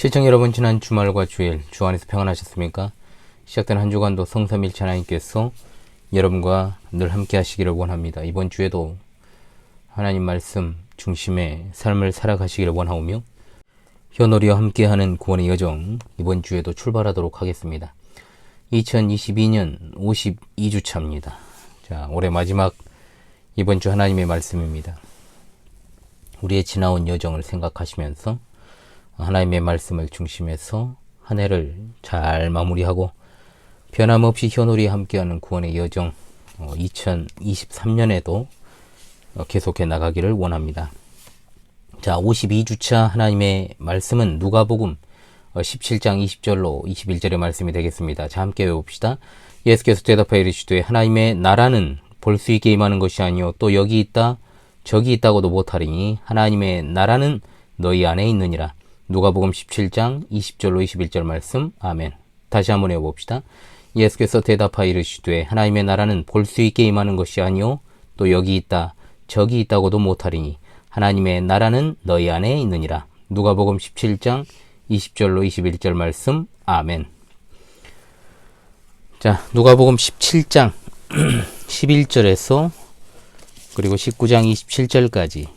시청자 여러분, 지난 주말과 주일 주 안에서 평안하셨습니까? 시작된 한 주간도 성삼일체 하나님께서 여러분과 늘 함께 하시기를 원합니다. 이번 주에도 하나님 말씀 중심의 삶을 살아가시기를 원하오며 현오리와 함께하는 구원의 여정, 이번 주에도 출발하도록 하겠습니다. 2022년 52주차입니다. 자, 올해 마지막 이번 주 하나님의 말씀입니다. 우리의 지나온 여정을 생각하시면서 하나님의 말씀을 중심해서 한 해를 잘 마무리하고 변함없이 현오리와 함께하는 구원의 여정 2023년에도 계속해 나가기를 원합니다. 자, 52주차 하나님의 말씀은 누가복음 17장 20절로 21절의 말씀이 되겠습니다. 자, 함께 외웁시다. 예수께서 대답하여 이르시되 하나님의 나라는 볼 수 있게 임하는 것이 아니요 또 여기 있다 저기 있다고도 못하리니 하나님의 나라는 너희 안에 있느니라. 누가복음 17장 20절로 21절 말씀. 아멘. 다시 한번 해봅시다. 예수께서 대답하여 이르시되 하나님의 나라는 볼 수 있게 임하는 것이 아니요 또 여기 있다 저기 있다고도 못하리니 하나님의 나라는 너희 안에 있느니라. 누가복음 17장 20절로 21절 말씀. 아멘. 자, 누가복음 17장 11절에서 그리고 19장 27절까지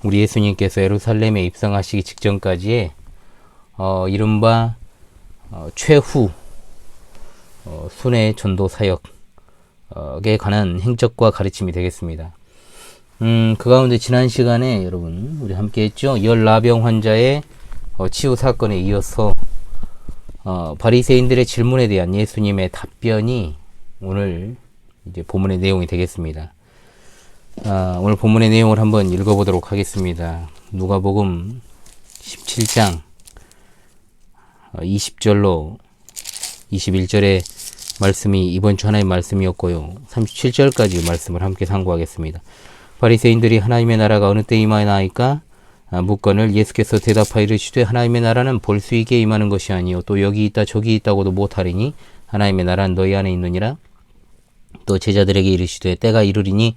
우리 예수님께서 예루살렘에 입성하시기 직전까지의 이른바 최후 순회 전도 사역에 관한 행적과 가르침이 되겠습니다. 그 가운데 지난 시간에 여러분 우리 함께 했죠. 열나병 환자의 치유 사건에 이어서 바리새인들의 질문에 대한 예수님의 답변이 오늘 이제 본문의 내용이 되겠습니다. 오늘 본문의 내용을 한번 읽어보도록 하겠습니다. 누가복음 17장 20절로 21절의 말씀이 이번 주 하나의 말씀이었고요. 37절까지 말씀을 함께 상고하겠습니다. 바리새인들이 하나님의 나라가 어느 때 임하나이까 묻거늘 예수께서 대답하여 이르시되 하나님의 나라는 볼 수 있게 임하는 것이 아니요 또 여기 있다 저기 있다고도 못하리니 하나님의 나라는 너희 안에 있느니라. 또 제자들에게 이르시되 때가 이르리니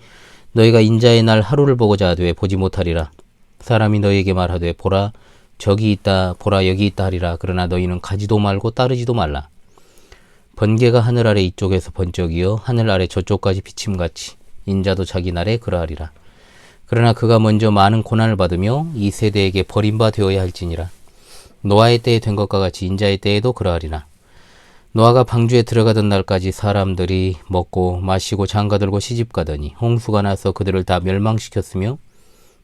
너희가 인자의 날 하루를 보고자 하되 보지 못하리라. 사람이 너희에게 말하되 보라 저기 있다 보라 여기 있다 하리라. 그러나 너희는 가지도 말고 따르지도 말라. 번개가 하늘 아래 이쪽에서 번쩍이어 하늘 아래 저쪽까지 비침같이 인자도 자기 날에 그러하리라. 그러나 그가 먼저 많은 고난을 받으며 이 세대에게 버림바 되어야 할지니라. 노아의 때에 된 것과 같이 인자의 때에도 그러하리라. 노아가 방주에 들어가던 날까지 사람들이 먹고 마시고 장가들고 시집가더니 홍수가 나서 그들을 다 멸망시켰으며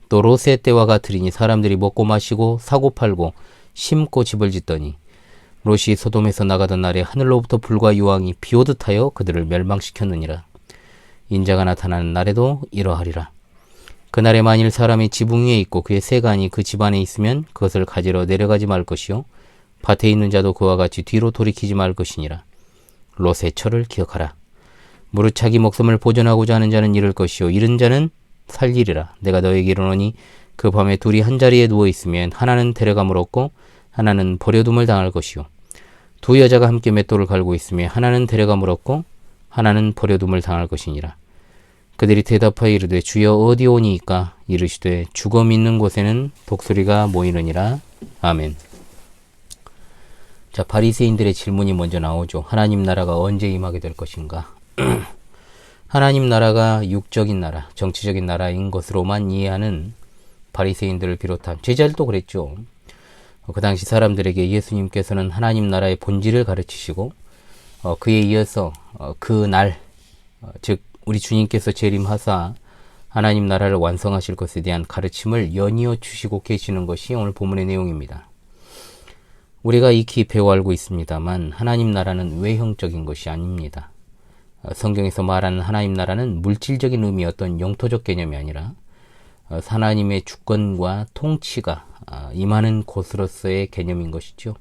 또 롯의 때와 같으리니 사람들이 먹고 마시고 사고 팔고 심고 집을 짓더니 롯이 소돔에서 나가던 날에 하늘로부터 불과 유황이 비오듯 하여 그들을 멸망시켰느니라. 인자가 나타나는 날에도 이러하리라. 그날에 만일 사람이 지붕 위에 있고 그의 세간이 그 집안에 있으면 그것을 가지러 내려가지 말 것이요 밭에 있는 자도 그와 같이 뒤로 돌이키지 말 것이니라. 롯의 철을 기억하라. 무릇 자기 목숨을 보존하고자 하는 자는 잃을 것이요 잃은 자는 살리리라. 내가 너에게 이르노니 그 밤에 둘이 한자리에 누워 있으면 하나는 데려감을 얻고 하나는 버려둠을 당할 것이요 두 여자가 함께 맷돌을 갈고 있으면 하나는 데려감을 얻고 하나는 버려둠을 당할 것이니라. 그들이 대답하여 이르되 주여 어디 오니이까? 이르시되 죽어 있는 곳에는 독수리가 모이느니라. 아멘. 자, 바리새인들의 질문이 먼저 나오죠. 하나님 나라가 언제 임하게 될 것인가? 하나님 나라가 육적인 나라, 정치적인 나라인 것으로만 이해하는 바리새인들을 비롯한 제자들도 그랬죠. 그 당시 사람들에게 예수님께서는 하나님 나라의 본질을 가르치시고 그에 이어서 그 날, 즉 우리 주님께서 재림하사 하나님 나라를 완성하실 것에 대한 가르침을 연이어 주시고 계시는 것이 오늘 본문의 내용입니다. 우리가 익히 배워 알고 있습니다만 하나님 나라는 외형적인 것이 아닙니다. 성경에서 말하는 하나님 나라는 물질적인 의미의 어떤 영토적 개념이 아니라 하나님의 주권과 통치가 임하는 곳으로서의 개념인 것이죠.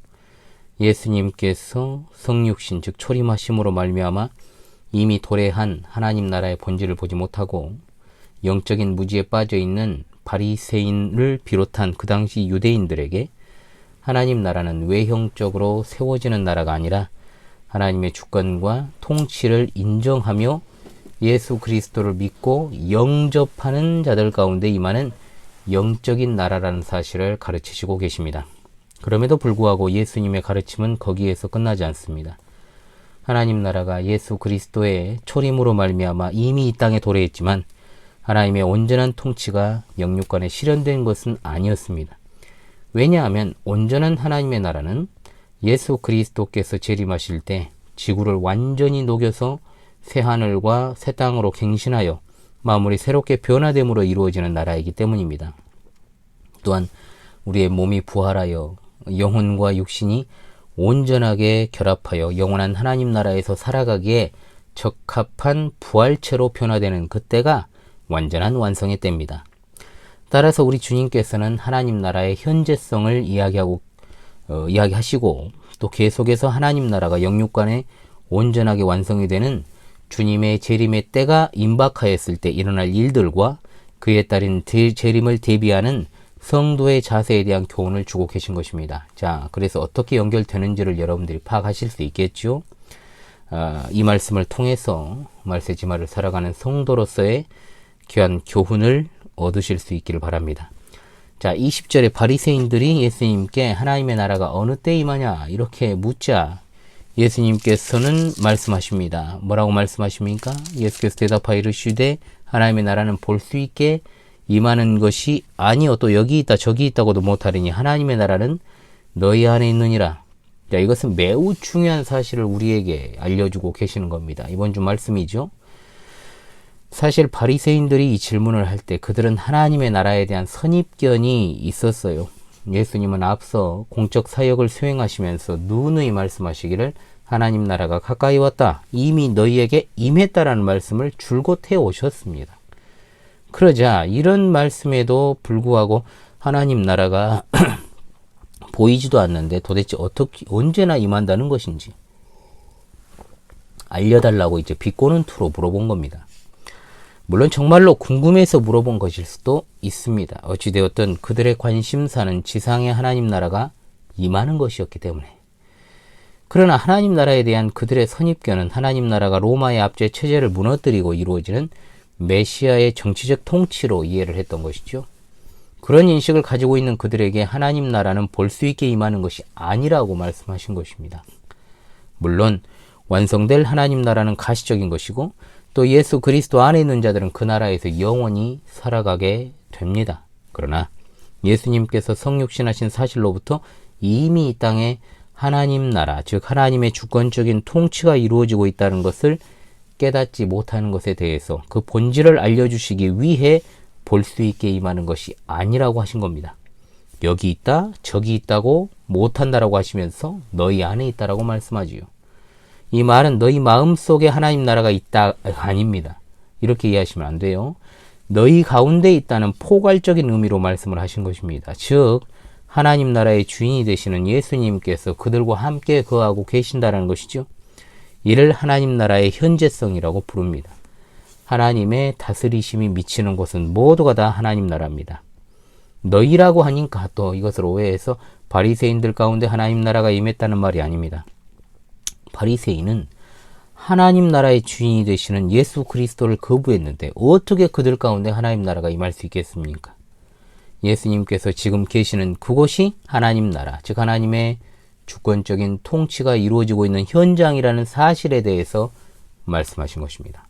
예수님께서 성육신 즉 초림하심으로 말미암아 이미 도래한 하나님 나라의 본질을 보지 못하고 영적인 무지에 빠져있는 바리새인을 비롯한 그 당시 유대인들에게 하나님 나라는 외형적으로 세워지는 나라가 아니라 하나님의 주권과 통치를 인정하며 예수 그리스도를 믿고 영접하는 자들 가운데 임하는 영적인 나라라는 사실을 가르치시고 계십니다. 그럼에도 불구하고 예수님의 가르침은 거기에서 끝나지 않습니다. 하나님 나라가 예수 그리스도의 초림으로 말미암아 이미 이 땅에 도래했지만 하나님의 온전한 통치가 영육간에 실현된 것은 아니었습니다. 왜냐하면 온전한 하나님의 나라는 예수 그리스도께서 재림하실 때 지구를 완전히 녹여서 새 하늘과 새 땅으로 갱신하여 만물이 새롭게 변화됨으로 이루어지는 나라이기 때문입니다. 또한 우리의 몸이 부활하여 영혼과 육신이 온전하게 결합하여 영원한 하나님 나라에서 살아가기에 적합한 부활체로 변화되는 그때가 완전한 완성의 때입니다. 따라서 우리 주님께서는 하나님 나라의 현재성을 이야기하시고 또 계속해서 하나님 나라가 영육간에 온전하게 완성이 되는 주님의 재림의 때가 임박하였을 때 일어날 일들과 그에 따른 재림을 대비하는 성도의 자세에 대한 교훈을 주고 계신 것입니다. 자, 그래서 어떻게 연결되는지를 여러분들이 파악하실 수 있겠죠? 이 말씀을 통해서 말세지마를 살아가는 성도로서의 귀한 교훈을 얻으실 수 있기를 바랍니다. 자, 20절에 바리새인들이 예수님께 하나님의 나라가 어느 때 임하냐 이렇게 묻자 예수님께서는 말씀하십니다. 뭐라고 말씀하십니까? 예수께서 대답하여 이르시되 하나님의 나라는 볼 수 있게 임하는 것이 아니요 또 여기 있다 저기 있다고도 못하리니 하나님의 나라는 너희 안에 있느니라. 자, 이것은 매우 중요한 사실을 우리에게 알려주고 계시는 겁니다. 이번 주 말씀이죠. 사실 바리새인들이 이 질문을 할 때 그들은 하나님의 나라에 대한 선입견이 있었어요. 예수님은 앞서 공적 사역을 수행하시면서 누누이 말씀하시기를 하나님 나라가 가까이 왔다. 이미 너희에게 임했다라는 말씀을 줄곧 해오셨습니다. 그러자 이런 말씀에도 불구하고 하나님 나라가 보이지도 않는데 도대체 어떻게 언제나 임한다는 것인지 알려달라고 이제 비꼬는 투로 물어본 겁니다. 물론 정말로 궁금해서 물어본 것일 수도 있습니다. 어찌되었든 그들의 관심사는 지상의 하나님 나라가 임하는 것이었기 때문에. 그러나 하나님 나라에 대한 그들의 선입견은 하나님 나라가 로마의 압제 체제를 무너뜨리고 이루어지는 메시아의 정치적 통치로 이해를 했던 것이죠. 그런 인식을 가지고 있는 그들에게 하나님 나라는 볼 수 있게 임하는 것이 아니라고 말씀하신 것입니다. 물론 완성될 하나님 나라는 가시적인 것이고 또 예수 그리스도 안에 있는 자들은 그 나라에서 영원히 살아가게 됩니다. 그러나 예수님께서 성육신하신 사실로부터 이미 이 땅에 하나님 나라, 즉 하나님의 주권적인 통치가 이루어지고 있다는 것을 깨닫지 못하는 것에 대해서 그 본질을 알려주시기 위해 볼 수 있게 임하는 것이 아니라고 하신 겁니다. 여기 있다, 저기 있다고 못한다라고 하시면서 너희 안에 있다라고 말씀하지요. 이 말은 너희 마음속에 하나님 나라가 있다 아닙니다. 이렇게 이해하시면 안 돼요. 너희 가운데 있다는 포괄적인 의미로 말씀을 하신 것입니다. 즉 하나님 나라의 주인이 되시는 예수님께서 그들과 함께 거하고 계신다는 것이죠. 이를 하나님 나라의 현재성이라고 부릅니다. 하나님의 다스리심이 미치는 곳은 모두가 다 하나님 나라입니다. 너희라고 하니까 또 이것을 오해해서 바리새인들 가운데 하나님 나라가 임했다는 말이 아닙니다. 바리새인은 하나님 나라의 주인이 되시는 예수 그리스도를 거부했는데 어떻게 그들 가운데 하나님 나라가 임할 수 있겠습니까? 예수님께서 지금 계시는 그곳이 하나님 나라, 즉 하나님의 주권적인 통치가 이루어지고 있는 현장이라는 사실에 대해서 말씀하신 것입니다.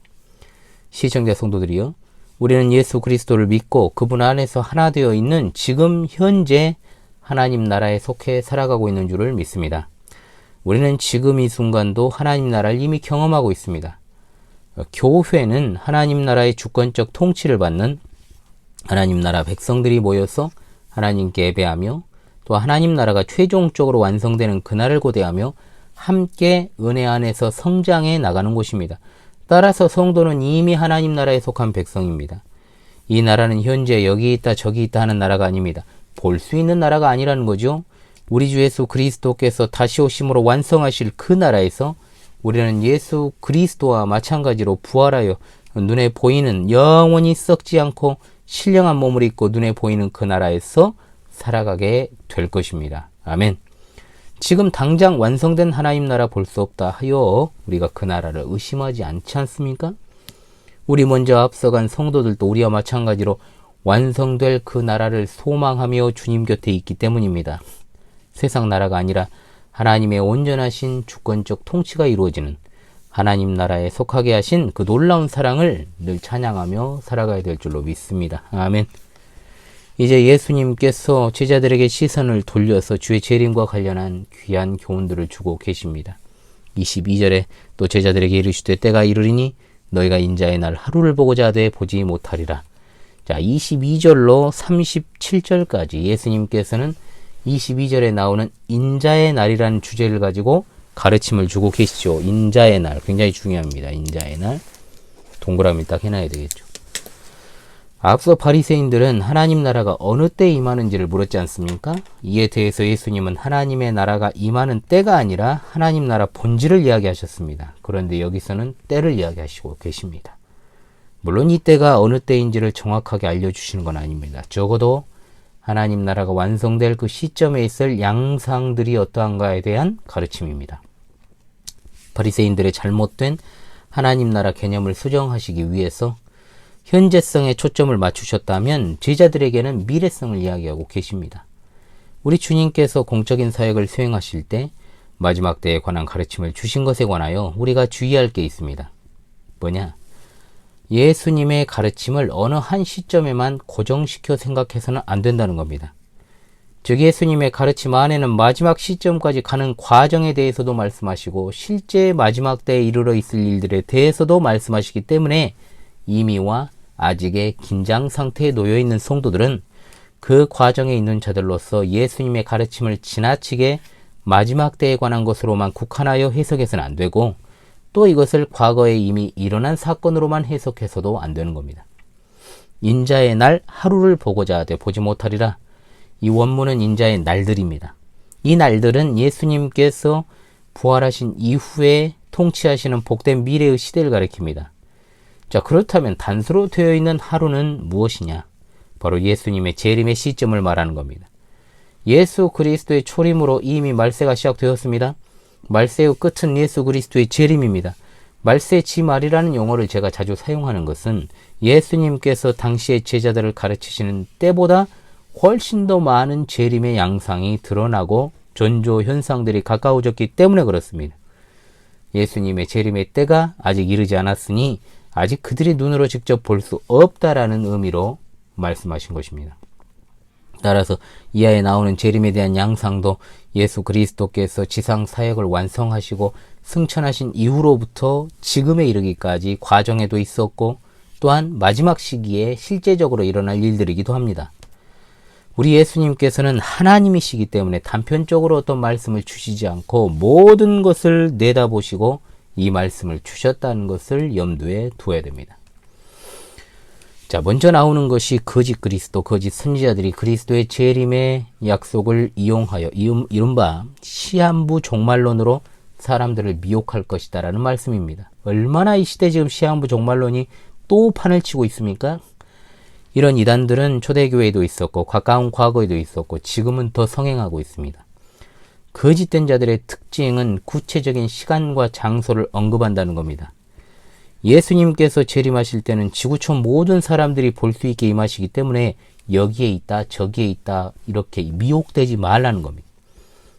시청자 성도들이요, 우리는 예수 그리스도를 믿고 그분 안에서 하나 되어 있는 지금 현재 하나님 나라에 속해 살아가고 있는 줄을 믿습니다. 우리는 지금 이 순간도 하나님 나라를 이미 경험하고 있습니다. 교회는 하나님 나라의 주권적 통치를 받는 하나님 나라 백성들이 모여서 하나님께 예배하며 또 하나님 나라가 최종적으로 완성되는 그날을 고대하며 함께 은혜 안에서 성장해 나가는 곳입니다. 따라서 성도는 이미 하나님 나라에 속한 백성입니다. 이 나라는 현재 여기 있다 저기 있다 하는 나라가 아닙니다. 볼 수 있는 나라가 아니라는 거죠. 우리 주 예수 그리스도께서 다시 오심으로 완성하실 그 나라에서 우리는 예수 그리스도와 마찬가지로 부활하여 눈에 보이는 영원히 썩지 않고 신령한 몸을 입고 눈에 보이는 그 나라에서 살아가게 될 것입니다. 아멘. 지금 당장 완성된 하나님 나라 볼 수 없다 하여 우리가 그 나라를 의심하지 않지 않습니까? 우리 먼저 앞서간 성도들도 우리와 마찬가지로 완성될 그 나라를 소망하며 주님 곁에 있기 때문입니다. 세상 나라가 아니라 하나님의 온전하신 주권적 통치가 이루어지는 하나님 나라에 속하게 하신 그 놀라운 사랑을 늘 찬양하며 살아가야 될 줄로 믿습니다. 아멘. 이제 예수님께서 제자들에게 시선을 돌려서 주의 재림과 관련한 귀한 교훈들을 주고 계십니다. 22절에 또 제자들에게 이르시되 때가 이르리니 너희가 인자의 날 하루를 보고자 하되 보지 못하리라. 자, 22절로 37절까지 예수님께서는 22절에 나오는 인자의 날이라는 주제를 가지고 가르침을 주고 계시죠. 인자의 날 굉장히 중요합니다. 인자의 날 동그라미 딱 해놔야 되겠죠. 앞서 바리새인들은 하나님 나라가 어느 때 임하는지를 물었지 않습니까? 이에 대해서 예수님은 하나님의 나라가 임하는 때가 아니라 하나님 나라 본질을 이야기하셨습니다. 그런데 여기서는 때를 이야기하시고 계십니다. 물론 이 때가 어느 때인지를 정확하게 알려주시는 건 아닙니다. 적어도 하나님 나라가 완성될 그 시점에 있을 양상들이 어떠한가에 대한 가르침입니다. 바리새인들의 잘못된 하나님 나라 개념을 수정하시기 위해서 현재성에 초점을 맞추셨다면 제자들에게는 미래성을 이야기하고 계십니다. 우리 주님께서 공적인 사역을 수행하실 때 마지막 때에 관한 가르침을 주신 것에 관하여 우리가 주의할 게 있습니다. 뭐냐? 예수님의 가르침을 어느 한 시점에만 고정시켜 생각해서는 안 된다는 겁니다. 즉 예수님의 가르침 안에는 마지막 시점까지 가는 과정에 대해서도 말씀하시고 실제 마지막 때에 이르러 있을 일들에 대해서도 말씀하시기 때문에 이미와 아직의 긴장 상태에 놓여 있는 성도들은 그 과정에 있는 자들로서 예수님의 가르침을 지나치게 마지막 때에 관한 것으로만 국한하여 해석해서는 안 되고 또 이것을 과거에 이미 일어난 사건으로만 해석해서도 안 되는 겁니다. 인자의 날 하루를 보고자 하되 보지 못하리라. 이 원문은 인자의 날들입니다. 이 날들은 예수님께서 부활하신 이후에 통치하시는 복된 미래의 시대를 가리킵니다. 자, 그렇다면 단서로 되어 있는 하루는 무엇이냐? 바로 예수님의 재림의 시점을 말하는 겁니다. 예수 그리스도의 초림으로 이미 말세가 시작되었습니다. 말세의 끝은 예수 그리스도의 재림입니다. 말세지말이라는 용어를 제가 자주 사용하는 것은 예수님께서 당시의 제자들을 가르치시는 때보다 훨씬 더 많은 재림의 양상이 드러나고 전조 현상들이 가까워졌기 때문에 그렇습니다. 예수님의 재림의 때가 아직 이르지 않았으니 아직 그들이 눈으로 직접 볼 수 없다라는 의미로 말씀하신 것입니다. 따라서 이하에 나오는 재림에 대한 양상도 예수 그리스도께서 지상 사역을 완성하시고 승천하신 이후로부터 지금에 이르기까지 과정에도 있었고 또한 마지막 시기에 실제적으로 일어날 일들이기도 합니다. 우리 예수님께서는 하나님이시기 때문에 단편적으로 어떤 말씀을 주시지 않고 모든 것을 내다보시고 이 말씀을 주셨다는 것을 염두에 두어야 됩니다. 자, 먼저 나오는 것이 거짓 그리스도, 거짓 선지자들이 그리스도의 재림의 약속을 이용하여 이른바 시한부 종말론으로 사람들을 미혹할 것이다 라는 말씀입니다. 얼마나 이 시대 지금 시한부 종말론이 또 판을 치고 있습니까? 이런 이단들은 초대교회에도 있었고 가까운 과거에도 있었고 지금은 더 성행하고 있습니다. 거짓된 자들의 특징은 구체적인 시간과 장소를 언급한다는 겁니다. 예수님께서 재림하실 때는 지구촌 모든 사람들이 볼 수 있게 임하시기 때문에 여기에 있다 저기에 있다 이렇게 미혹되지 말라는 겁니다.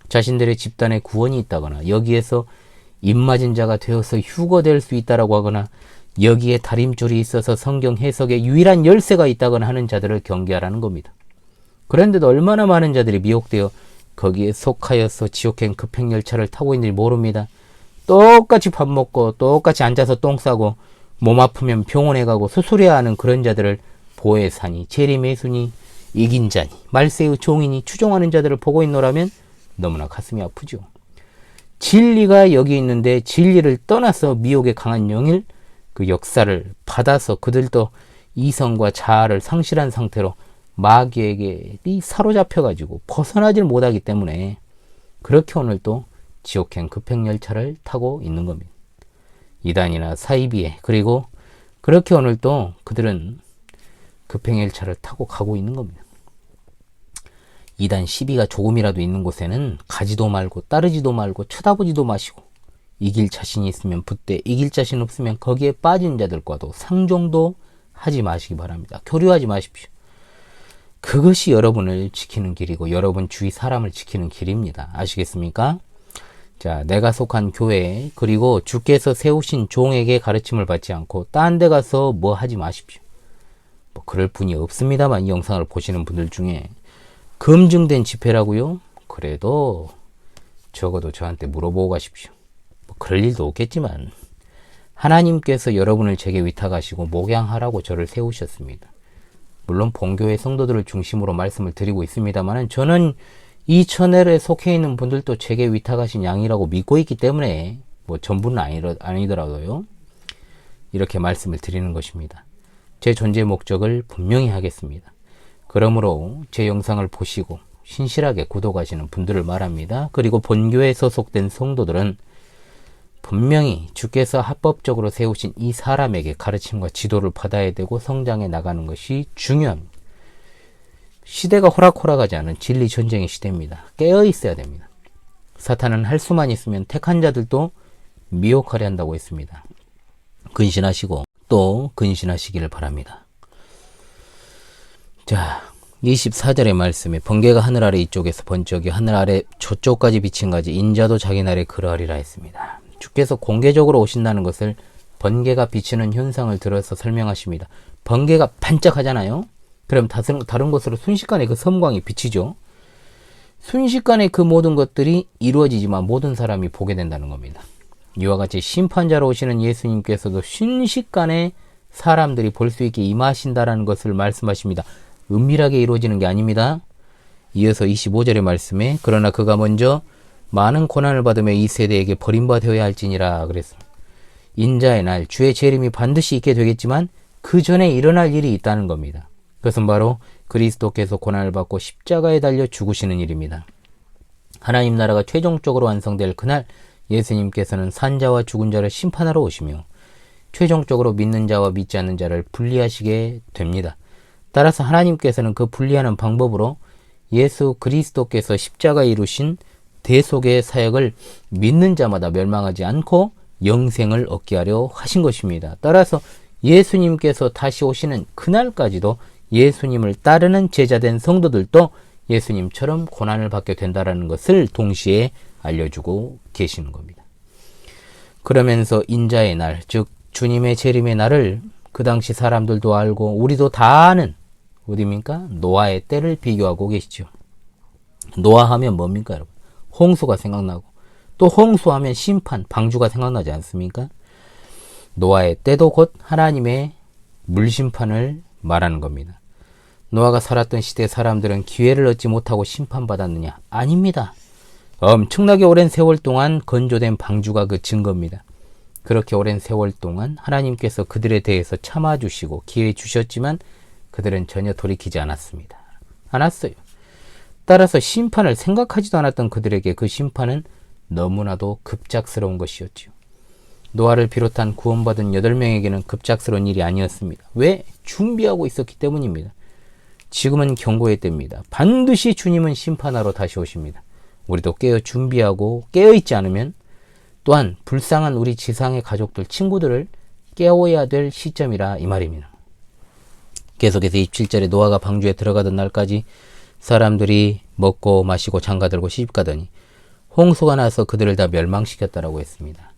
자신들의 집단에 구원이 있다거나 여기에서 입맞은 자가 되어서 휴거될 수 있다라고 하거나 여기에 다림줄이 있어서 성경 해석에 유일한 열쇠가 있다거나 하는 자들을 경계하라는 겁니다. 그런데도 얼마나 많은 자들이 미혹되어 거기에 속하여서 지옥행 급행열차를 타고 있는지 모릅니다. 똑같이 밥 먹고 똑같이 앉아서 똥 싸고 몸 아프면 병원에 가고 수술해야 하는 그런 자들을 보혜 사니 재림의 순이 이긴 자니 말세의 종이니 추종하는 자들을 보고 있노라면 너무나 가슴이 아프죠. 진리가 여기 있는데 진리를 떠나서 미혹에 강한 영일 그 역사를 받아서 그들도 이성과 자아를 상실한 상태로 마귀에게 사로잡혀가지고 벗어나질 못하기 때문에 그렇게 오늘 또 지옥행 급행열차를 타고 있는 겁니다. 이단이나 사이비에 그리고 그렇게 오늘 또 그들은 급행열차를 타고 가고 있는 겁니다. 이단 시비가 조금이라도 있는 곳에는 가지도 말고 따르지도 말고 쳐다보지도 마시고 이길 자신이 있으면 붙되 이길 자신 없으면 거기에 빠진 자들과도 상종도 하지 마시기 바랍니다. 교류하지 마십시오. 그것이 여러분을 지키는 길이고 여러분 주위 사람을 지키는 길입니다. 아시겠습니까? 자, 내가 속한 교회 그리고 주께서 세우신 종에게 가르침을 받지 않고 딴 데 가서 뭐 하지 마십시오. 뭐 그럴 분이 없습니다만 이 영상을 보시는 분들 중에 검증된 집회라고요? 그래도 적어도 저한테 물어보고 가십시오. 뭐 그럴 일도 없겠지만 하나님께서 여러분을 제게 위탁하시고 목양하라고 저를 세우셨습니다. 물론 본교회 성도들을 중심으로 말씀을 드리고 있습니다만 저는 이 채널에 속해 있는 분들도 제게 위탁하신 양이라고 믿고 있기 때문에 뭐 전부는 아니더라도요. 이렇게 말씀을 드리는 것입니다. 제 존재 목적을 분명히 하겠습니다. 그러므로 제 영상을 보시고 신실하게 구독하시는 분들을 말합니다. 그리고 본교회에 소속된 성도들은 분명히 주께서 합법적으로 세우신 이 사람에게 가르침과 지도를 받아야 되고 성장해 나가는 것이 중요합니다. 시대가 호락호락하지 않은 진리 전쟁의 시대입니다. 깨어 있어야 됩니다. 사탄은 할 수만 있으면 택한 자들도 미혹하려 한다고 했습니다. 근신하시고 또 근신하시기를 바랍니다. 자, 24절의 말씀에 번개가 하늘 아래 이쪽에서 번쩍이 하늘 아래 저쪽까지 비친 가지 인자도 자기 날에 그러하리라 했습니다. 주께서 공개적으로 오신다는 것을 번개가 비치는 현상을 들어서 설명하십니다. 번개가 반짝하잖아요. 그럼 다른 곳으로 순식간에 그 섬광이 비치죠. 순식간에 그 모든 것들이 이루어지지만 모든 사람이 보게 된다는 겁니다. 이와 같이 심판자로 오시는 예수님께서도 순식간에 사람들이 볼 수 있게 임하신다라는 것을 말씀하십니다. 은밀하게 이루어지는 게 아닙니다. 이어서 25절의 말씀에 그러나 그가 먼저 많은 고난을 받으며 이 세대에게 버림받아야 할지니라 그랬습니다. 인자의 날 주의 재림이 반드시 있게 되겠지만 그 전에 일어날 일이 있다는 겁니다. 그것은 바로 그리스도께서 고난을 받고 십자가에 달려 죽으시는 일입니다. 하나님 나라가 최종적으로 완성될 그날 예수님께서는 산자와 죽은 자를 심판하러 오시며 최종적으로 믿는 자와 믿지 않는 자를 분리하시게 됩니다. 따라서 하나님께서는 그 분리하는 방법으로 예수 그리스도께서 십자가에 이루신 대속의 사역을 믿는 자마다 멸망하지 않고 영생을 얻게 하려 하신 것입니다. 따라서 예수님께서 다시 오시는 그날까지도 예수님을 따르는 제자된 성도들도 예수님처럼 고난을 받게 된다는 것을 동시에 알려주고 계시는 겁니다. 그러면서 인자의 날, 즉 주님의 재림의 날을 그 당시 사람들도 알고 우리도 다 아는 어디입니까? 노아의 때를 비교하고 계시죠. 노아하면 뭡니까 여러분? 홍수가 생각나고 또 홍수하면 심판, 방주가 생각나지 않습니까? 노아의 때도 곧 하나님의 물심판을 말하는 겁니다. 노아가 살았던 시대 사람들은 기회를 얻지 못하고 심판받았느냐? 아닙니다. 엄청나게 오랜 세월 동안 건조된 방주가 그 증거입니다. 그렇게 오랜 세월 동안 하나님께서 그들에 대해서 참아주시고 기회 주셨지만 그들은 전혀 돌이키지 않았습니다. 않았어요. 따라서 심판을 생각하지도 않았던 그들에게 그 심판은 너무나도 급작스러운 것이었지요. 노아를 비롯한 구원받은 8명에게는 급작스러운 일이 아니었습니다. 왜? 준비하고 있었기 때문입니다. 지금은 경고의 때입니다. 반드시 주님은 심판하러 다시 오십니다. 우리도 깨어 준비하고 깨어있지 않으면 또한 불쌍한 우리 지상의 가족들, 친구들을 깨워야 될 시점이라 이 말입니다. 계속해서 27절에 노아가 방주에 들어가던 날까지 사람들이 먹고 마시고 장가들고 시집가더니 홍수가 나서 그들을 다 멸망시켰다라고 했습니다.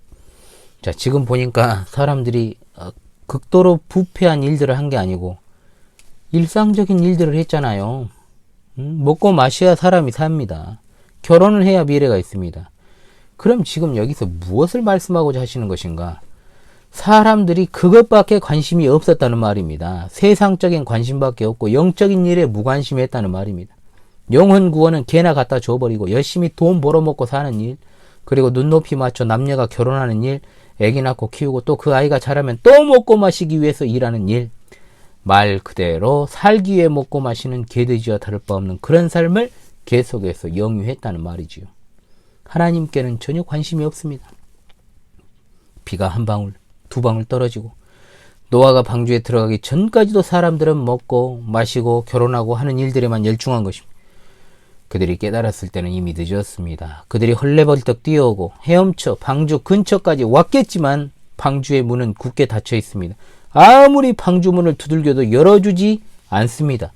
자, 지금 보니까 사람들이 극도로 부패한 일들을 한 게 아니고 일상적인 일들을 했잖아요. 먹고 마셔야 사람이 삽니다. 결혼을 해야 미래가 있습니다. 그럼 지금 여기서 무엇을 말씀하고자 하시는 것인가? 사람들이 그것밖에 관심이 없었다는 말입니다. 세상적인 관심밖에 없고 영적인 일에 무관심했다는 말입니다. 영혼 구원은 개나 갖다 줘버리고 열심히 돈 벌어먹고 사는 일, 그리고 눈높이 맞춰 남녀가 결혼하는 일, 애기 낳고 키우고 또 그 아이가 자라면 또 먹고 마시기 위해서 일하는 일, 말 그대로 살기 위해 먹고 마시는 개돼지와 다를 바 없는 그런 삶을 계속해서 영위했다는 말이지요. 하나님께는 전혀 관심이 없습니다. 비가 한 방울, 두 방울 떨어지고 노아가 방주에 들어가기 전까지도 사람들은 먹고 마시고 결혼하고 하는 일들에만 열중한 것입니다. 그들이 깨달았을 때는 이미 늦었습니다. 그들이 헐레벌떡 뛰어오고 헤엄쳐 방주 근처까지 왔겠지만 방주의 문은 굳게 닫혀 있습니다. 아무리 방주 문을 두들겨도 열어주지 않습니다.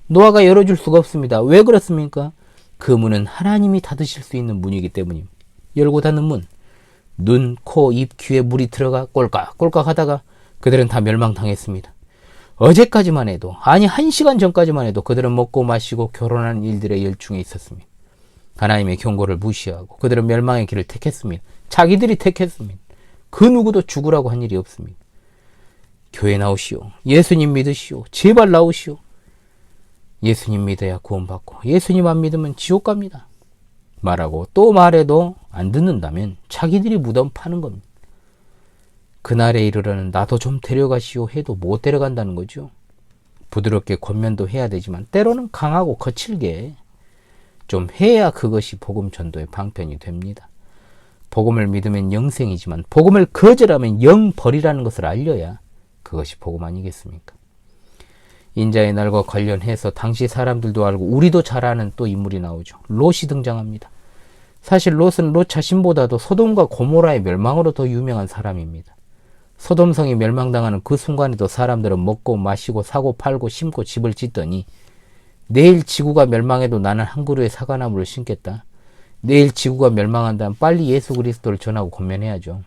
노아가 열어줄 수가 없습니다. 왜 그렇습니까? 그 문은 하나님이 닫으실 수 있는 문이기 때문입니다. 열고 닫는 문. 눈, 코, 입, 귀에 물이 들어가 꼴깍꼴깍 하다가 그들은 다 멸망당했습니다. 어제까지만 해도, 아니 1시간 전까지만 해도 그들은 먹고 마시고 결혼하는 일들의 열중에 있었습니다. 하나님의 경고를 무시하고 그들은 멸망의 길을 택했습니다. 자기들이 택했습니다. 그 누구도 죽으라고 한 일이 없습니다. 교회 나오시오. 예수님 믿으시오. 제발 나오시오. 예수님 믿어야 구원받고 예수님 안 믿으면 지옥 갑니다. 말하고 또 말해도 안 듣는다면 자기들이 무덤 파는 겁니다. 그날에 이르러는 나도 좀 데려가시오 해도 못 데려간다는 거죠. 부드럽게 권면도 해야 되지만 때로는 강하고 거칠게 좀 해야 그것이 복음 전도의 방편이 됩니다. 복음을 믿으면 영생이지만 복음을 거절하면 영벌이라는 것을 알려야 그것이 복음 아니겠습니까? 인자의 날과 관련해서 당시 사람들도 알고 우리도 잘 아는 또 인물이 나오죠. 롯이 등장합니다. 사실 롯은 롯 자신보다도 소돔과 고모라의 멸망으로 더 유명한 사람입니다. 소돔성이 멸망당하는 그 순간에도 사람들은 먹고 마시고 사고 팔고 심고 집을 짓더니 내일 지구가 멸망해도 나는 한 그루의 사과나무를 심겠다. 내일 지구가 멸망한다면 빨리 예수 그리스도를 전하고 권면해야죠.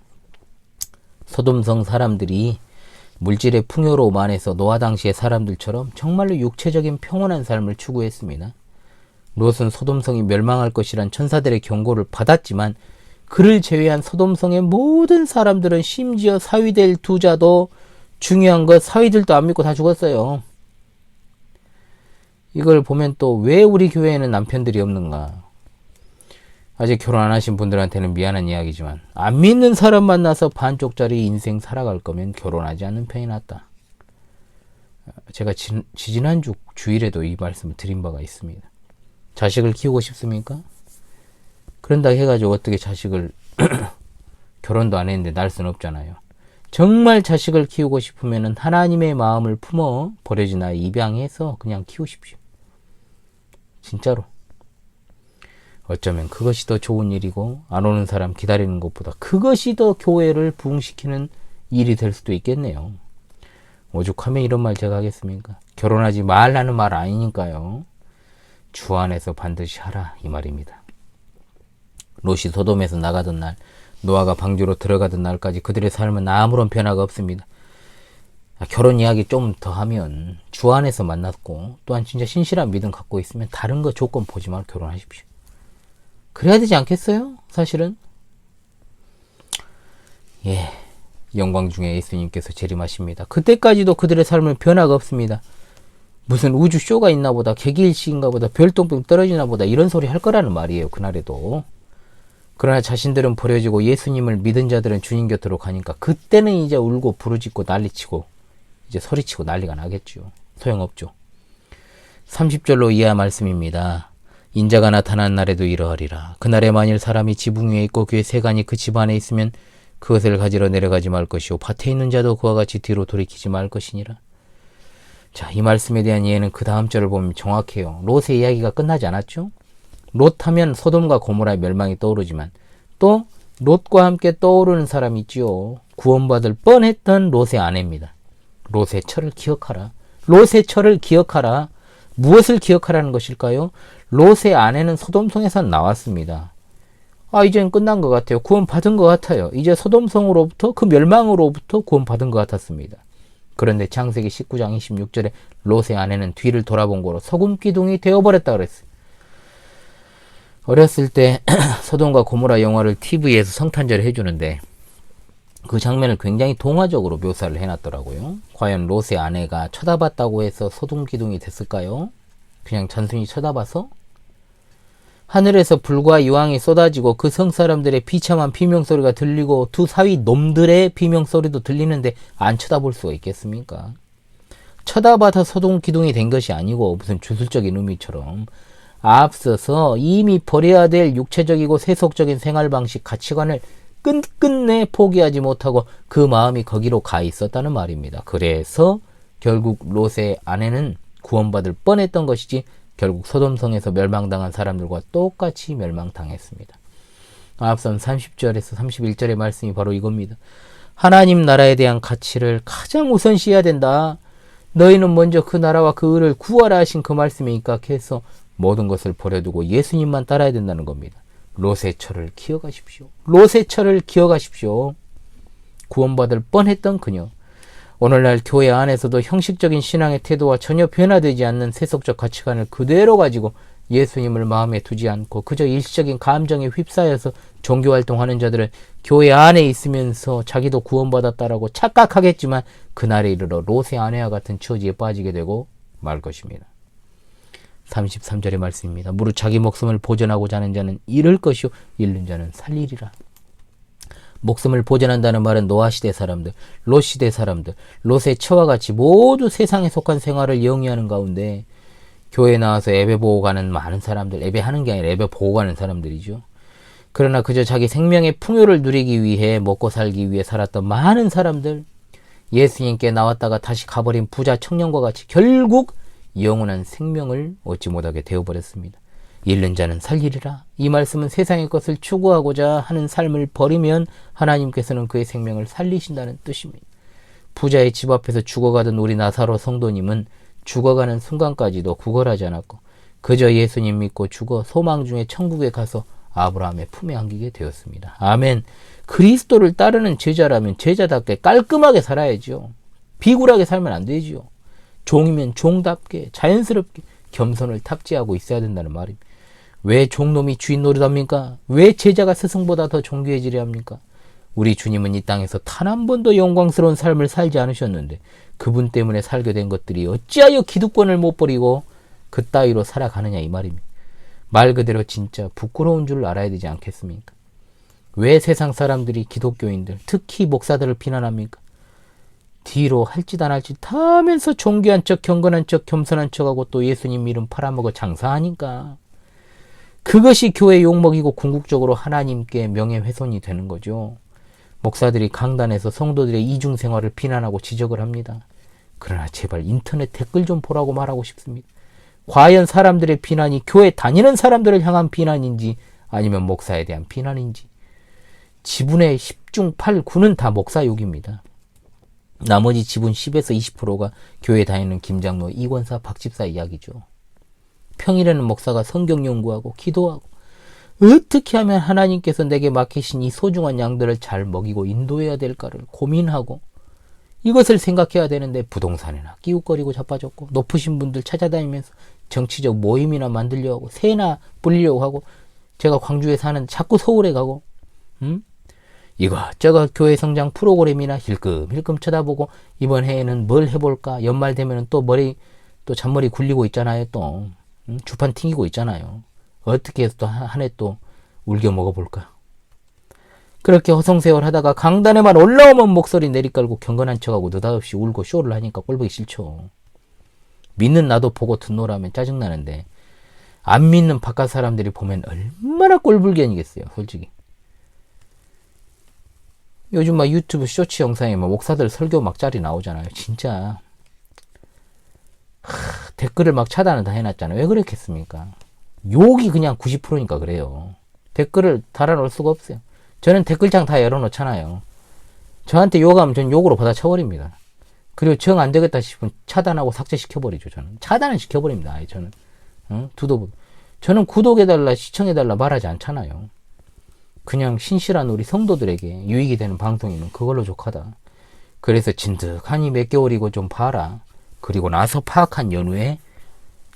소돔성 사람들이 물질의 풍요로움 안에서 노아 당시의 사람들처럼 정말로 육체적인 평온한 삶을 추구했습니다. 롯은 소돔성이 멸망할 것이란 천사들의 경고를 받았지만 그를 제외한 소돔성의 모든 사람들은 심지어 사위될 두 자도 중요한 것 사위들도 안 믿고 다 죽었어요. 이걸 보면 또 왜 우리 교회에는 남편들이 없는가? 아직 결혼 안 하신 분들한테는 미안한 이야기지만 안 믿는 사람 만나서 반쪽짜리 인생 살아갈 거면 결혼하지 않는 편이 낫다. 제가 지난주 주일에도 이 말씀을 드린 바가 있습니다. 자식을 키우고 싶습니까? 그런다 해가지고 어떻게 자식을 결혼도 안 했는데 낳을 수는 없잖아요. 정말 자식을 키우고 싶으면 하나님의 마음을 품어 버려진 아이 입양해서 그냥 키우십시오. 진짜로. 어쩌면 그것이 더 좋은 일이고 안 오는 사람 기다리는 것보다 그것이 더 교회를 부흥시키는 일이 될 수도 있겠네요. 오죽하면 이런 말 제가 하겠습니까? 결혼하지 말라는 말 아니니까요. 주 안에서 반드시 하라 이 말입니다. 롯이 소돔에서 나가던 날, 노아가 방주로 들어가던 날까지 그들의 삶은 아무런 변화가 없습니다. 결혼 이야기 좀 더 하면 주 안에서 만났고 또한 진짜 신실한 믿음 갖고 있으면 다른 거 조건 보지 말고 결혼하십시오. 그래야 되지 않겠어요? 사실은. 예, 영광 중에 예수님께서 재림하십니다. 그때까지도 그들의 삶은 변화가 없습니다. 무슨 우주 쇼가 있나 보다, 개기일식인가 보다, 별똥병 떨어지나 보다 이런 소리 할 거라는 말이에요. 그날에도. 그러나 자신들은 버려지고 예수님을 믿은 자들은 주님 곁으로 가니까 그때는 이제 울고 부르짖고 난리치고 이제 소리치고 난리가 나겠죠. 소용없죠. 30절로 이하 말씀입니다. 인자가 나타난 날에도 이러하리라. 그날에 만일 사람이 지붕 위에 있고 그의 세간이 그 집 안에 있으면 그것을 가지러 내려가지 말 것이요 밭에 있는 자도 그와 같이 뒤로 돌이키지 말 것이니라. 자, 이 말씀에 대한 이해는 그 다음 절을 보면 정확해요. 롯의 이야기가 끝나지 않았죠? 롯 하면 소돔과 고모라의 멸망이 떠오르지만 또 롯과 함께 떠오르는 사람이 있지요. 구원받을 뻔했던 롯의 아내입니다. 롯의 철을 기억하라. 롯의 철을 기억하라. 무엇을 기억하라는 것일까요? 롯의 아내는 소돔성에서 나왔습니다. 이젠 끝난 것 같아요. 구원받은 것 같아요. 이제 소돔성으로부터 그 멸망으로부터 구원받은 것 같았습니다. 그런데 창세기 19장 26절에 롯의 아내는 뒤를 돌아본 거로 소금기둥이 되어버렸다 그랬어요. 어렸을 때 소돔과 고모라 영화를 TV에서 성탄절에 해주는데 그 장면을 굉장히 동화적으로 묘사를 해놨더라고요. 과연 롯의 아내가 쳐다봤다고 해서 소돔기둥이 됐을까요? 그냥 단순히 쳐다봐서? 하늘에서 불과 유황이 쏟아지고 그 성사람들의 비참한 비명소리가 들리고 두 사위 놈들의 비명소리도 들리는데 안 쳐다볼 수가 있겠습니까? 쳐다봐서 소돔기둥이 된 것이 아니고 무슨 주술적인 의미처럼 앞서서 이미 버려야 될 육체적이고 세속적인 생활방식, 가치관을 끝끝내 포기하지 못하고 그 마음이 거기로 가 있었다는 말입니다. 그래서 결국 롯의 아내는 구원받을 뻔했던 것이지 결국 소돔성에서 멸망당한 사람들과 똑같이 멸망당했습니다. 앞선 30절에서 31절의 말씀이 바로 이겁니다. 하나님 나라에 대한 가치를 가장 우선시해야 된다. 너희는 먼저 그 나라와 그 의를 구하라 하신 그 말씀에 입각해서 모든 것을 버려두고 예수님만 따라야 된다는 겁니다. 롯의 철을 기억하십시오. 롯의 철을 기억하십시오. 구원받을 뻔했던 그녀. 오늘날 교회 안에서도 형식적인 신앙의 태도와 전혀 변화되지 않는 세속적 가치관을 그대로 가지고 예수님을 마음에 두지 않고 그저 일시적인 감정에 휩싸여서 종교활동하는 자들은 교회 안에 있으면서 자기도 구원받았다라고 착각하겠지만 그날에 이르러 롯의 아내와 같은 처지에 빠지게 되고 말 것입니다. 33절의 말씀입니다. 무릇 자기 목숨을 보전하고자 하는 자는 잃을 것이요 잃는 자는 살리리라. 목숨을 보전한다는 말은 노아 시대 사람들, 롯 시대 사람들, 롯의 처와 같이 모두 세상에 속한 생활을 영위하는 가운데 교회에 나와서 예배 보고 가는 많은 사람들, 예배하는 게 아니라 예배 보고 가는 사람들이죠. 그러나 그저 자기 생명의 풍요를 누리기 위해 먹고 살기 위해 살았던 많은 사람들, 예수님께 나왔다가 다시 가버린 부자 청년과 같이 결국 영원한 생명을 얻지 못하게 되어버렸습니다. 잃는 자는 살리리라. 이 말씀은 세상의 것을 추구하고자 하는 삶을 버리면 하나님께서는 그의 생명을 살리신다는 뜻입니다. 부자의 집 앞에서 죽어가던 우리 나사로 성도님은 죽어가는 순간까지도 구걸하지 않았고 그저 예수님 믿고 죽어 소망 중에 천국에 가서 아브라함의 품에 안기게 되었습니다. 아멘. 그리스도를 따르는 제자라면 제자답게 깔끔하게 살아야죠. 비굴하게 살면 안 되죠. 종이면 종답게 자연스럽게 겸손을 탑재하고 있어야 된다는 말입니다. 왜 종놈이 주인 노릇합니까? 왜 제자가 스승보다 더 존귀해지려 합니까? 우리 주님은 이 땅에서 단 한 번도 영광스러운 삶을 살지 않으셨는데 그분 때문에 살게 된 것들이 어찌하여 기득권을 못 버리고 그 따위로 살아가느냐 이 말입니다. 말 그대로 진짜 부끄러운 줄 알아야 되지 않겠습니까? 왜 세상 사람들이 기독교인들, 특히 목사들을 비난합니까? 뒤로 할 짓 안 할 짓 다 하면서 존귀한 척, 경건한 척, 겸손한 척하고 또 예수님 이름 팔아먹어 장사하니까 그것이 교회 욕먹이고 궁극적으로 하나님께 명예훼손이 되는 거죠. 목사들이 강단에서 성도들의 이중생활을 비난하고 지적을 합니다. 그러나 제발 인터넷 댓글 좀 보라고 말하고 싶습니다. 과연 사람들의 비난이 교회 다니는 사람들을 향한 비난인지 아니면 목사에 대한 비난인지. 지분의 10중 8, 9는 다 목사 욕입니다. 나머지 지분 10에서 20%가 교회 다니는 김장로, 이권사, 박집사 이야기죠. 평일에는 목사가 성경 연구하고 기도하고 어떻게 하면 하나님께서 내게 맡기신 이 소중한 양들을 잘 먹이고 인도해야 될까를 고민하고 이것을 생각해야 되는데 부동산이나 끼웃거리고 자빠졌고 높으신 분들 찾아다니면서 정치적 모임이나 만들려고 하고 새나 불리려고 하고 제가 광주에 사는 자꾸 서울에 가고 이것저것 교회 성장 프로그램이나 힐끔힐끔 쳐다보고 이번 해에는 뭘 해볼까 연말 되면 또 머리 또 잔머리 굴리고 있잖아요. 또 주판 튕기고 있잖아요. 어떻게 해서 또 한 해 또 울겨 먹어볼까. 그렇게 허송세월 하다가 강단에만 올라오면 목소리 내리깔고 경건한 척하고 느닷없이 울고 쇼를 하니까 꼴보기 싫죠. 믿는 나도 보고 듣노라면 짜증나는데 안 믿는 바깥 사람들이 보면 얼마나 꼴불견이겠어요. 솔직히. 요즘 막 유튜브 쇼츠 영상에 막 목사들 설교 막 짤이 나오잖아요. 진짜 댓글을 막 차단을 다 해놨잖아요. 왜 그랬겠습니까? 욕이 그냥 90%니까 그래요. 댓글을 달아놓을 수가 없어요. 저는 댓글창 다 열어놓잖아요. 저한테 욕하면 전 욕으로 받아쳐버립니다. 그리고 정 안 되겠다 싶으면 차단하고 삭제시켜버리죠. 저는 차단을 시켜버립니다. 아예 저는 저는 구독해달라 시청해달라 말하지 않잖아요. 그냥 신실한 우리 성도들에게 유익이 되는 방송이면 그걸로 족하다. 그래서 진득하니 몇 개월이고 좀 봐라. 그리고 나서 파악한 연후에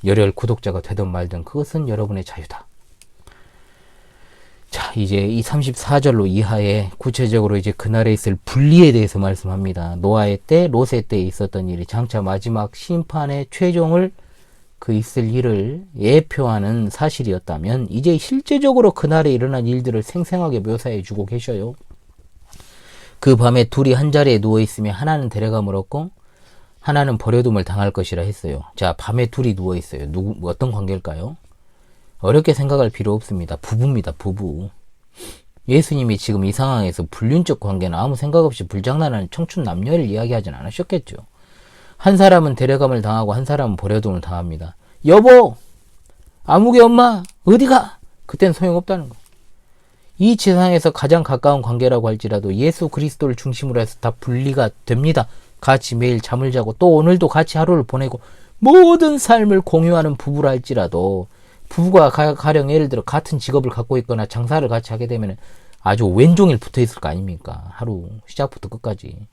열혈 구독자가 되든 말든 그것은 여러분의 자유다. 자, 이제 이 34절로 이하에 구체적으로 이제 그날에 있을 분리에 대해서 말씀합니다. 노아의 때, 롯의 때에 있었던 일이 장차 마지막 심판의 최종을 그 있을 일을 예표하는 사실이었다면 이제 실제적으로 그날에 일어난 일들을 생생하게 묘사해 주고 계셔요. 그 밤에 둘이 한 자리에 누워 있으며 하나는 데려감을 얻고 하나는 버려둠을 당할 것이라 했어요. 자, 밤에 둘이 누워 있어요. 어떤 관계일까요? 어렵게 생각할 필요 없습니다. 부부입니다. 부부. 예수님이 지금 이 상황에서 불륜적 관계나 아무 생각 없이 불장난하는 청춘 남녀를 이야기하진 않으셨겠죠. 한 사람은 데려감을 당하고 한 사람은 버려둠을 당합니다. 여보! 아무개 엄마! 어디가? 그땐 소용없다는 거. 이 세상에서 가장 가까운 관계라고 할지라도 예수 그리스도를 중심으로 해서 다 분리가 됩니다. 같이 매일 잠을 자고 또 오늘도 같이 하루를 보내고 모든 삶을 공유하는 부부라 할지라도 부부가 가령 예를 들어 같은 직업을 갖고 있거나 장사를 같이 하게 되면 아주 왼종일 붙어 있을 거 아닙니까? 하루 시작부터 끝까지.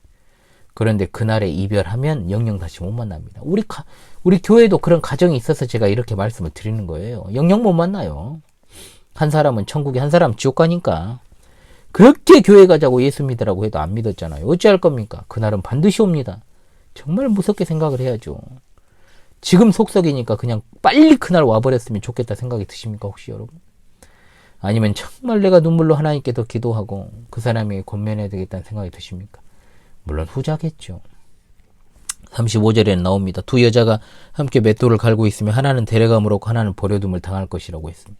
그런데 그날에 이별하면 영영 다시 못 만납니다. 우리 교회도 그런 가정이 있어서 제가 이렇게 말씀을 드리는 거예요. 영영 못 만나요. 한 사람은 천국에, 한 사람은 지옥 가니까. 그렇게 교회 가자고 예수 믿으라고 해도 안 믿었잖아요. 어찌할 겁니까? 그날은 반드시 옵니다. 정말 무섭게 생각을 해야죠. 지금 속썩이니까 그냥 빨리 그날 와버렸으면 좋겠다 생각이 드십니까 혹시 여러분? 아니면 정말 내가 눈물로 하나님께 더 기도하고 그 사람에게 권면해야 되겠다는 생각이 드십니까? 물론 후자겠죠. 35절에는 나옵니다. 두 여자가 함께 맷돌을 갈고 있으며 하나는 데려감으로 하나는 버려둠을 당할 것이라고 했습니다.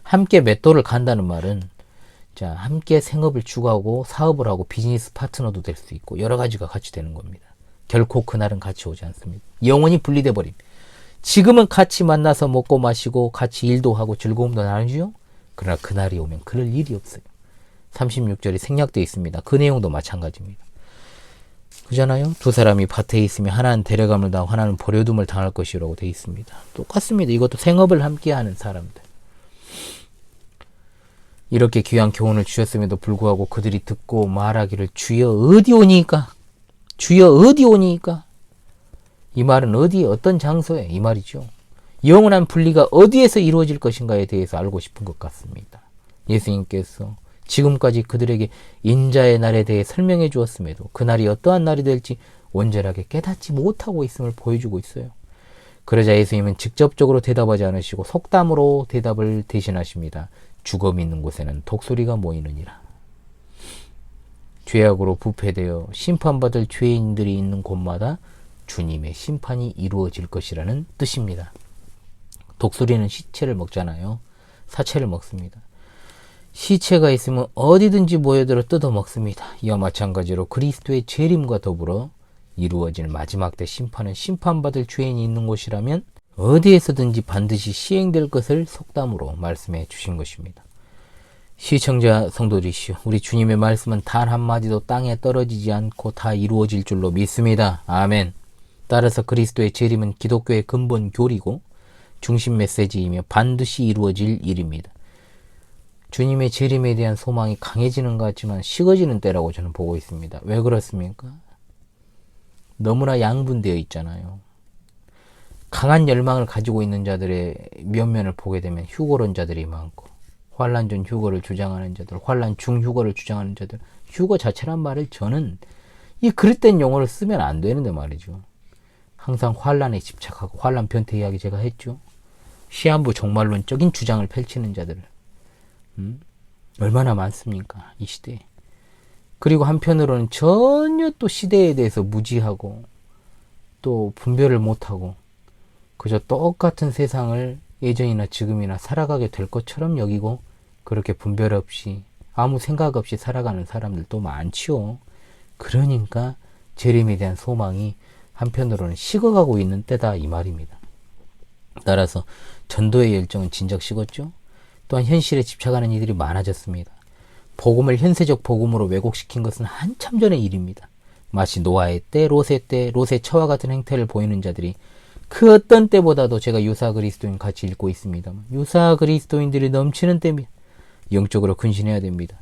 함께 맷돌을 간다는 말은 자, 함께 생업을 추구하고 사업을 하고 비즈니스 파트너도 될 수 있고 여러 가지가 같이 되는 겁니다. 결코 그날은 같이 오지 않습니다. 영원히 분리돼 버림. 지금은 같이 만나서 먹고 마시고 같이 일도 하고 즐거움도 나누죠. 그러나 그날이 오면 그럴 일이 없어요. 36절이 생략되어 있습니다. 그 내용도 마찬가지입니다. 그잖아요. 두 사람이 밭에 있으면 하나는 데려감을 당하고 하나는 버려둠을 당할 것이라고 되어 있습니다. 똑같습니다. 이것도 생업을 함께하는 사람들. 이렇게 귀한 교훈을 주셨음에도 불구하고 그들이 듣고 말하기를 주여 어디 오니까? 주여 어디 오니까? 이 말은 어디 어떤 장소에 이 말이죠. 영원한 분리가 어디에서 이루어질 것인가에 대해서 알고 싶은 것 같습니다. 예수님께서 지금까지 그들에게 인자의 날에 대해 설명해 주었음에도 그날이 어떠한 날이 될지 온전하게 깨닫지 못하고 있음을 보여주고 있어요. 그러자 예수님은 직접적으로 대답하지 않으시고 속담으로 대답을 대신하십니다. 죽음 있는 곳에는 독수리가 모이느니라. 죄악으로 부패되어 심판받을 죄인들이 있는 곳마다 주님의 심판이 이루어질 것이라는 뜻입니다. 독수리는 시체를 먹잖아요. 사체를 먹습니다. 시체가 있으면 어디든지 모여들어 뜯어 먹습니다. 이와 마찬가지로 그리스도의 재림과 더불어 이루어질 마지막 때 심판은 심판받을 죄인이 있는 곳이라면 어디에서든지 반드시 시행될 것을 속담으로 말씀해 주신 것입니다. 시청자 성도들이시오, 우리 주님의 말씀은 단 한마디도 땅에 떨어지지 않고 다 이루어질 줄로 믿습니다. 아멘. 따라서 그리스도의 재림은 기독교의 근본 교리고 중심 메시지이며 반드시 이루어질 일입니다. 주님의 재림에 대한 소망이 강해지는 것 같지만 식어지는 때라고 저는 보고 있습니다. 왜 그렇습니까? 너무나 양분되어 있잖아요. 강한 열망을 가지고 있는 자들의 면면을 보게 되면 휴거론자들이 많고 환란 전 휴거를 주장하는 자들, 환란 중 휴거를 주장하는 자들, 휴거 자체란 말을 저는 이 그릇된 용어를 쓰면 안 되는데 말이죠. 항상 환란에 집착하고 환란 변태 이야기 제가 했죠. 시한부 종말론적인 주장을 펼치는 자들 얼마나 많습니까? 이 시대에. 그리고 한편으로는 전혀 또 시대에 대해서 무지하고 또 분별을 못하고 그저 똑같은 세상을 예전이나 지금이나 살아가게 될 것처럼 여기고 그렇게 분별 없이 아무 생각 없이 살아가는 사람들도 많지요. 그러니까 재림에 대한 소망이 한편으로는 식어가고 있는 때다 이 말입니다. 따라서 전도의 열정은 진작 식었죠. 또한 현실에 집착하는 이들이 많아졌습니다. 복음을 현세적 복음으로 왜곡시킨 것은 한참 전의 일입니다. 마치 노아의 때, 롯의 처와 같은 행태를 보이는 자들이 그 어떤 때보다도 제가 유사 그리스도인 같이 읽고 있습니다만 유사 그리스도인들이 넘치는 때입니다. 영적으로 근신해야 됩니다.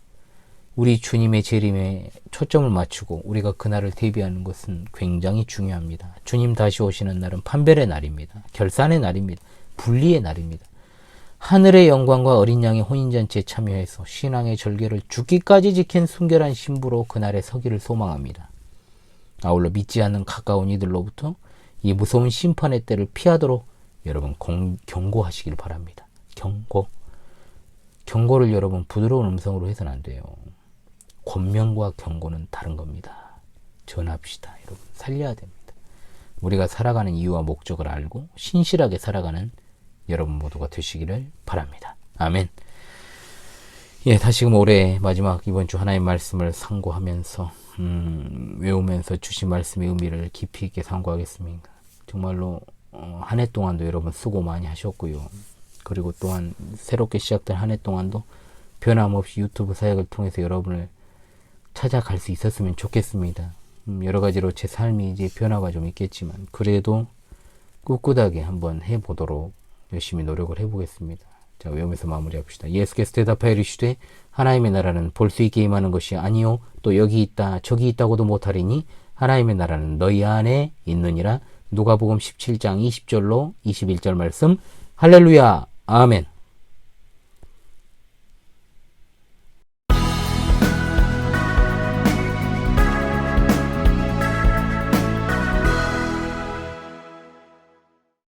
우리 주님의 재림에 초점을 맞추고 우리가 그날을 대비하는 것은 굉장히 중요합니다. 주님 다시 오시는 날은 판별의 날입니다. 결산의 날입니다. 분리의 날입니다. 하늘의 영광과 어린 양의 혼인잔치에 참여해서 신앙의 절개를 죽기까지 지킨 순결한 신부로 그날에 서기를 소망합니다. 아울러 믿지 않는 가까운 이들로부터 이 무서운 심판의 때를 피하도록 여러분 경고하시길 바랍니다. 경고를 여러분 부드러운 음성으로 해서는 안 돼요. 권면과 경고는 다른 겁니다. 전합시다. 여러분 살려야 됩니다. 우리가 살아가는 이유와 목적을 알고 신실하게 살아가는 여러분 모두가 되시기를 바랍니다. 아멘. 예, 다시금 올해 마지막 이번 주 하나님의 말씀을 상고하면서 외우면서 주신 말씀의 의미를 깊이 있게 상고하겠습니다. 정말로 한 해 동안도 여러분 수고 많이 하셨고요. 그리고 또한 새롭게 시작된 한 해 동안도 변함없이 유튜브 사역을 통해서 여러분을 찾아갈 수 있었으면 좋겠습니다. 여러 가지로 제 삶이 이제 변화가 좀 있겠지만 그래도 꿋꿋하게 한번 해보도록 열심히 노력을 해보겠습니다. 자, 외우면서 마무리합시다. 예수께서 대답하여 이르시되 하나님의 나라는 볼 수 있게 임하는 것이 아니요 또 여기 있다 저기 있다고도 못하리니 하나님의 나라는 너희 안에 있느니라. 누가복음 17장 20절로 21절 말씀. 할렐루야. 아멘.